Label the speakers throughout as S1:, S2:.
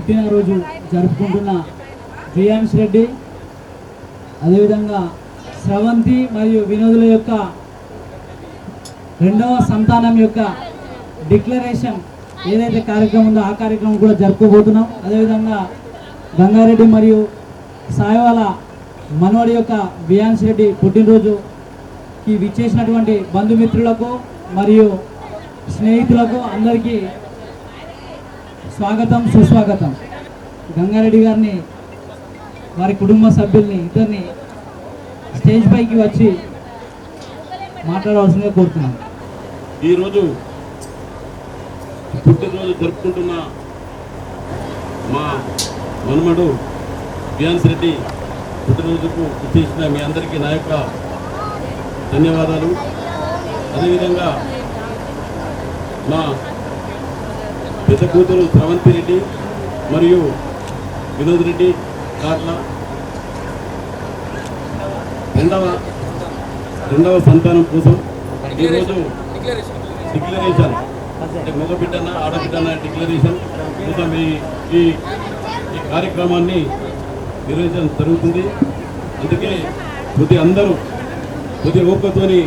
S1: పుట్టినరోజు జరుపుకుంటున్న ప్రియాన్స్ రెడ్డి, అదేవిధంగా స్రవంతి మరియు వినోదుల యొక్క రెండవ సంతానం యొక్క డిక్లరేషన్ ఏదైతే కార్యక్రమం ఉందో ఆ కార్యక్రమం కూడా జరుపుకోబోతున్నాం. అదేవిధంగా గంగారెడ్డి మరియు సాయవాల మనవడి యొక్క ప్రియాన్స్ రెడ్డి పుట్టినరోజుకి విచ్చేసినటువంటి బంధుమిత్రులకు మరియు స్నేహితులకు అందరికీ స్వాగతం, సుస్వాగతం. గంగారెడ్డి గారిని, వారి కుటుంబ సభ్యుల్ని ఇద్దరిని స్టేజ్ పైకి వచ్చి మాట్లాడవలసిందిగా కోరుతున్నాను.
S2: ఈరోజు పుట్టినరోజు జరుపుకుంటున్న మా మనమడు ప్రియాన్స్ రెడ్డి పుట్టినరోజుకు చేసిన మీ అందరికీ నా యొక్క ధన్యవాదాలు. అదేవిధంగా మా పెద్ద కూతురు స్రవంతి రెడ్డి మరియు వినోద్ రెడ్డి కార్ల రెండవ సంతానం కోసం ఈరోజు డిక్లరేషన్ అంటే మగబిడ్డన ఆడబిడ్డన డిక్లరేషన్ కోసం ఈ కార్యక్రమాన్ని నిర్వహించడం జరుగుతుంది. అందుకే కొద్ది ఓపికతోని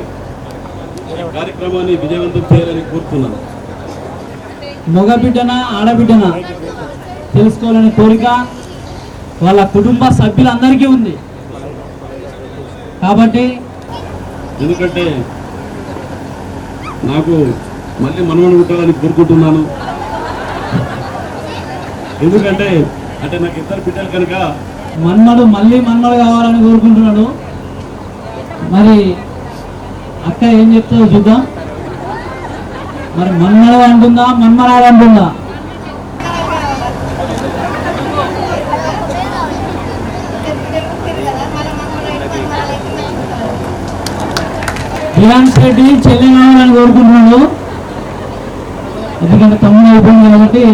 S2: కార్యక్రమాన్ని విజయవంతం చేయాలని కోరుతున్నాను.
S1: మగబిడ్డన ఆడబిడ్డన తెలుసుకోవాలనే కోరిక వాళ్ళ కుటుంబ సభ్యులందరికీ ఉంది. కాబట్టి
S2: ఎందుకంటే నాకు మళ్ళీ మనవడు పుట్టాలని కోరుకుంటున్నాను. ఎందుకంటే నాకు ఇద్దరు బిడ్డలు కనుక
S1: మళ్ళీ మన్మడు కావాలని కోరుకుంటున్నాడు. మరి అక్క ఏం చెప్తుందో చూద్దాం. మరి మన్మడు అంటుందా, మన్మరాలు అంటుందా? ప్రియాన్స్ రెడ్డి చెల్లి కావాలని కోరుకుంటున్నాడు. ఎందుకంటే తమ్ముడు అయిపోయింది కాబట్టి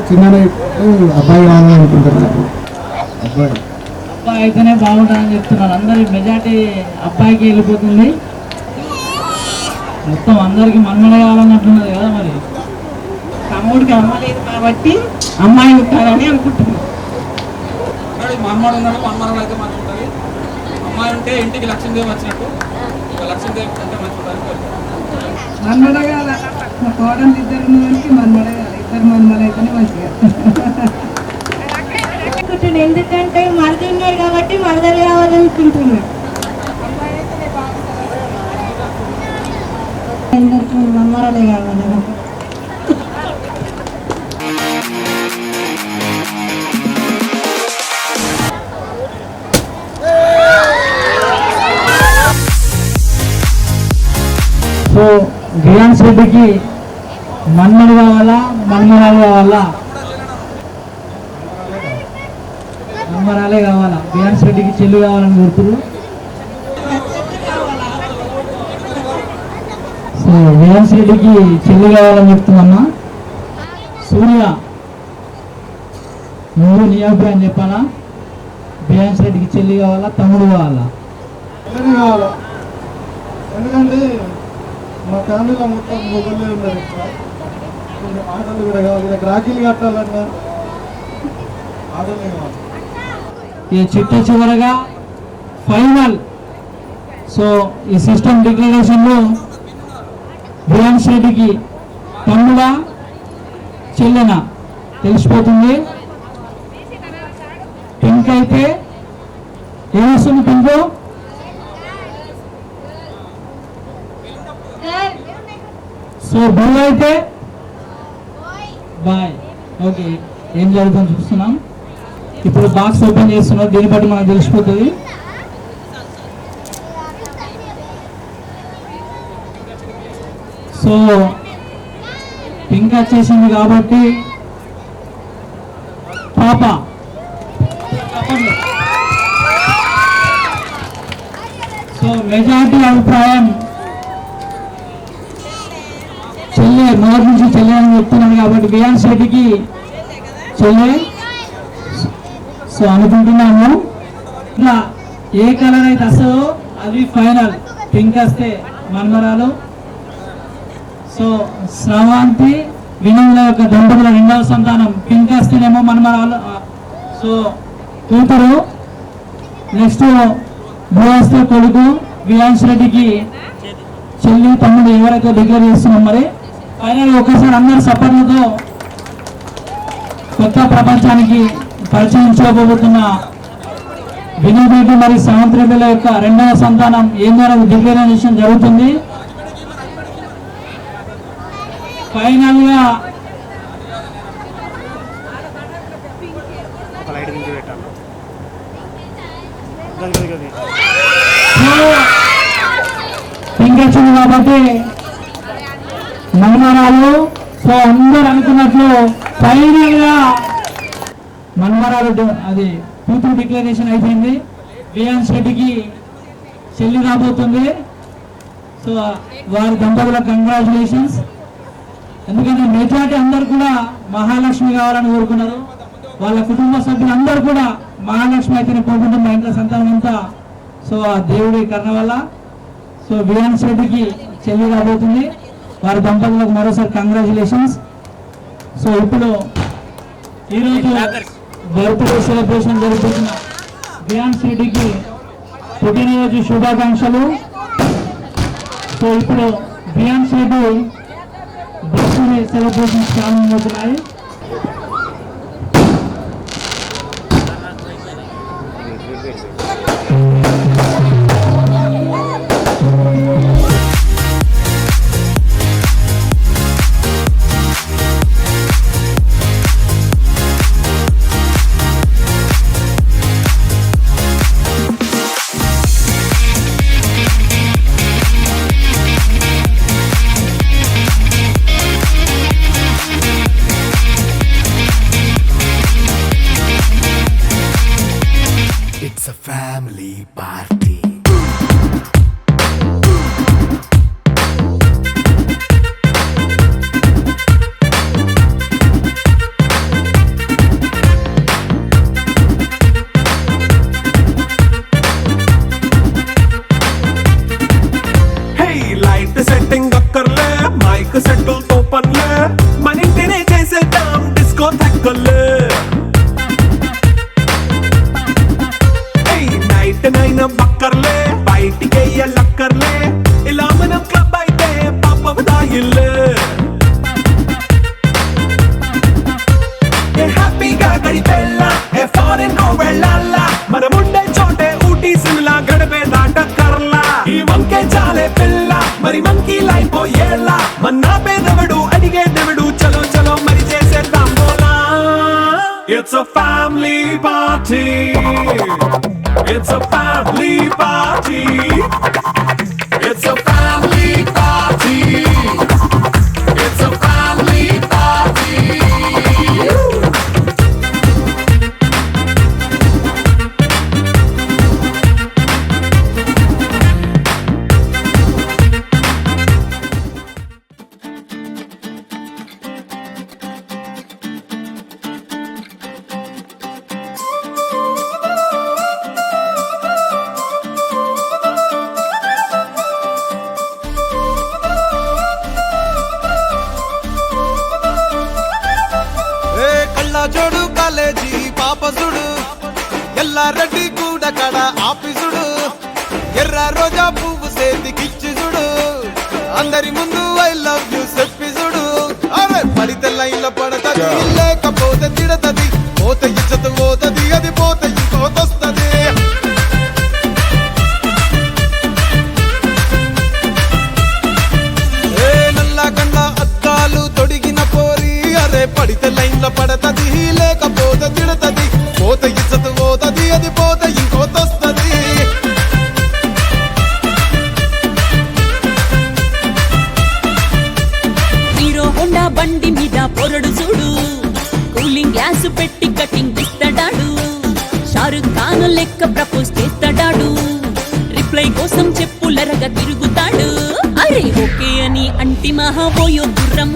S3: చిన్న అబ్బాయి కావాలని అనుకుంటున్నారు.
S1: అబ్బాయి అయితేనే బాగుంటుందని చెప్తున్నారు. అందరి మెజార్టీ అబ్బాయికి వెళ్ళిపోతుంది. మొత్తం అందరికి మన్మడే కావాలన్నట్లున్నది కదా. మరి
S4: తమ్ముడికి అమ్మ లేదు కాబట్టి అమ్మాయి ఉంటారని అనుకుంటున్నాను.
S5: మన్మడు ఉన్నాడు, మన్మరాలు అయితే మంచిగా ఉంటుంది. అమ్మాయి ఉంటే ఇంటికి లక్ష్మీదేవి వచ్చినట్టు, లక్ష్మీదేవి ఉంటే మంచిగా ఉంటుంది.
S4: మన్మడ కాదు, మా కోడలు ఇద్దరు ఉన్నదానికి మన్మడ కాదు, ఇద్దరు మన్మడ అయితేనే మంచిగా. ఎందుకంటే మరద ఉన్నాడు కాబట్టి మరదలు కావాలనుకుంటున్నాడు. అందరికీ మన్మరాలే కావాలి.
S1: సో ప్రియాన్స్ రెడ్డికి మన్మడు కావాలా, మన్మరాలు కావాలా? మన్మరాలే కావాలా. ప్రియాన్స్ రెడ్డికి చెల్లి కావాలని కోరుతున్నారు. సో ప్రియాన్స్ రెడ్డికి చెల్లి కావాలని చెప్తున్నా. సూర్య, నువ్వు నీ అభిప్రాయం చెప్పాలా? ప్రియాన్స్ రెడ్డికి చెల్లి కావాలా, తమ్ముడు కావాలా?
S3: కావాలా. ఎందుకంటే మా ఫ్యామిలీలో మొత్తం మొబైల్లో ఉన్నారు. ఆటలు కూడా కావాలి, రాఖీలు కట్టాలన్నా ఆటలే కావాలి.
S1: ఈ చివరగా ఫైనల్. సో ఈ సిస్టమ్ డిక్లరేషన్లో ప్రియాన్స్ రెడ్డికి తమ్ముడా చెల్లెనా తెలిసిపోతుంది. పింక్ అయితే ఏమొస్తుంది? పింక్ సో బ్లూ అయితే బాయ్. ఓకే, ఏం జరుగుతుందో చూస్తున్నాం. ఇప్పుడు బాక్స్ ఓపెన్ చేస్తున్నారు, దీన్ని బట్టి మనకు తెలిసిపోతుంది. సో పింక్ వచ్చేసింది కాబట్టి పాప సో మెజారిటీ అభిప్రాయం చెల్లె, మొదటి నుంచి చెల్లె అని చెప్తున్నాను కాబట్టి ప్రియాన్స్ రెడ్డికి చెల్లె. సో అనుకుంటున్నాము ఇంకా ఏ కలర్ అయితే వస్తుందో అది ఫైనల్. పింక్ వస్తే మన్మరాలు. సో శ్రవంతి వినోద యొక్క దంపతుల రెండవ సంతానం. పింక్ వస్తేనేమో మన్మరాలు సో కూతురు. నెక్స్ట్ బ్లూ వస్తే కొడుకు. విలాన్స్ రెడ్డికి చెల్లి తమ్ముడు ఎవరైతే డిక్లేర్ చేస్తున్నాం. మరి ఫైనల్ ఒకసారి అందరు సపోర్ట్లతో కొత్త ప్రపంచానికి పరిచయం చేయబోతున్న వినోద్ రెడ్డి మరి శ్రవంత్ రెడ్డిల యొక్క రెండవ సంతానం ఏం మేరకు డిక్లరేషన్ జరుగుతుంది. ఫైనల్ గా పింక్ వచ్చింది కాబట్టి మన్మరాలు. సో అందరు అనుకున్నట్లు ఫైనల్ గా మన్మరాలు అది కూతురు డిక్లరేషన్ అయిపోయింది. వియాన్స్ రెడ్డికి చెల్లి రాబోతుంది. సో వారి దంపతులకు కంగ్రాచులేషన్స్. ఎందుకంటే మెజారిటీ అందరు కూడా మహాలక్ష్మి కావాలని కోరుకున్నారు. వాళ్ళ కుటుంబ సభ్యులందరూ కూడా మహాలక్ష్మి అయితేనే కోరుకుంటాం మా ఇంట్లో సంతానం అంతా. సో ఆ దేవుడి కరుణ వల్ల సో వియాన్స్ రెడ్డికి చెల్లి రాబోతుంది. వారి దంపతులకు మరోసారి కంగ్రాచులేషన్స్. సో ఇప్పుడు ఈరోజు బర్త్డే సెలబ్రేషన్ జరుగుతున్న వియాన్స్ రెడ్డికి పుట్టినరోజు శుభాకాంక్షలు. సో ఇప్పుడు వియాన్స్ రెడ్డి బర్త్డే సెలబ్రేషన్స్ ప్రారంభమవుతున్నాయి.
S6: It's a family party. Hey, light setting akkarle, mic settle to panle, manintine chesedam disco thakkale. నైన బక్కర్లే బయటికి లక్కర్లే ఇలా మనం క్లబ్ అయితే పాపదాయిల్లే హ్యాపీగా గడిపెళ్ళ ఏ ఫారెన్ నో వెళ్ళాల మనముండే చోటే ఊటీ సిమ్లా గడిపే దాటక్కర్లా ఈ వంకే చాలే పిల్ల మరి మంకీ లైఫ్ ఏళ్ళ మన్నా పేదవడు అడిగేదెవడు చలో చలో మరి చేసేద్దాం బోలా. It's a family party. It's a family party. It's a family party. It's a family party.
S7: జోడు కాలేజీ పాపసుడు ఎల్లారెడ్డి కూడా కడ ఆఫీసుడు ఎర్ర రోజా పువ్వు సేతికిచ్చి చూడు అందరి ముందు ఐ లవ్ యూ చెప్పి చూడు. అరే పడితే లైన్లో పడతది లేకపోతే తిడతది పోతే ఇచ్చత పోతది అది పోతే ఇంకోతొస్తది. ఏ నల్ల గండ్ల అద్దాలు తొడిగిన పోరి అరే పడితే లైన్లో పడతది లేకపోతే తిడతది పోతే ఇచ్చత పోతది అది పోతే ఇంకోతొస్తది.
S8: హీరో హోండా బండి మీద పొరడు చూడు కూలింగ్ గ్లాస్ పెట్టి కటింగ్ ఇస్తాడాడు షారుఖ్ ఖాన్ లెక్క ప్రపోజ్ చేస్తాడాడు రిప్లై కోసం చెప్పులరగా తిరుగుతాడు. అరే ఓకే అని అంటి మహాబోయో గుర్రం